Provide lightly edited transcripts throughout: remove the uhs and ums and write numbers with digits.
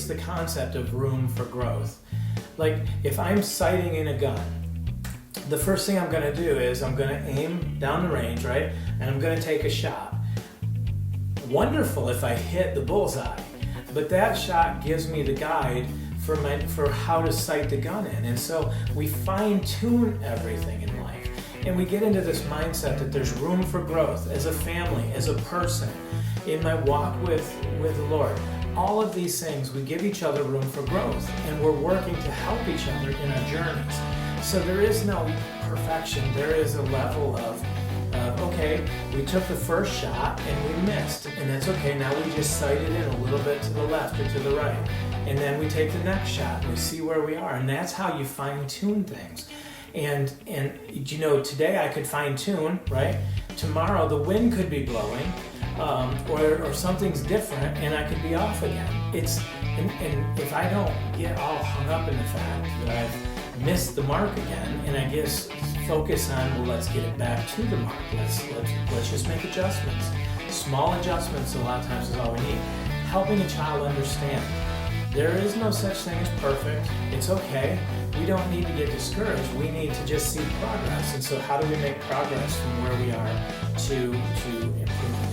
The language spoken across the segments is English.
the concept of room for growth. Like if I'm sighting in a gun, the first thing I'm going to do is I'm going to aim down the range, right? And I'm going to take a shot. Wonderful if I hit the bullseye, but that shot gives me the guide for how to sight the gun in. And so we fine tune everything in life. And we get into this mindset that there's room for growth as a family, as a person, in my walk with the Lord. All of these things, we give each other room for growth, and we're working to help each other in our journeys. So there is no perfection. There is a level of okay, we took the first shot and we missed, and that's okay. Now we just sight it in a little bit to the left or to the right, and then we take the next shot and we see where we are, and that's how you fine tune things. And you know, today I could fine tune, right? Tomorrow the wind could be blowing, or something's different, and I could be off again. And if I don't get all hung up in the fact that I've missed the mark again, and I guess focus on, well, let's get it back to the mark. Let's just make adjustments. Small adjustments a lot of times is all we need. Helping a child understand there is no such thing as perfect. It's okay. We don't need to get discouraged. We need to just see progress. And so how do we make progress from where we are to improving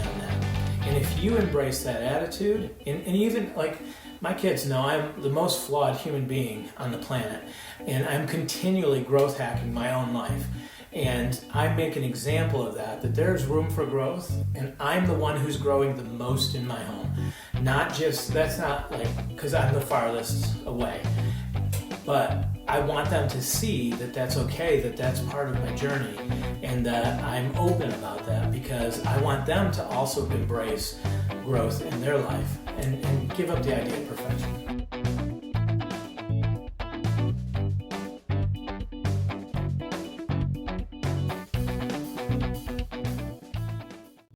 on that? And if you embrace that attitude, and even like my kids know I'm the most flawed human being on the planet, and I'm continually growth hacking my own life. And I make an example of that there's room for growth, and I'm the one who's growing the most in my home. That's not like because I'm the farthest away, but I want them to see that that's okay, that that's part of my journey, and that I'm open about that because I want them to also embrace growth in their life and give up the idea of perfection.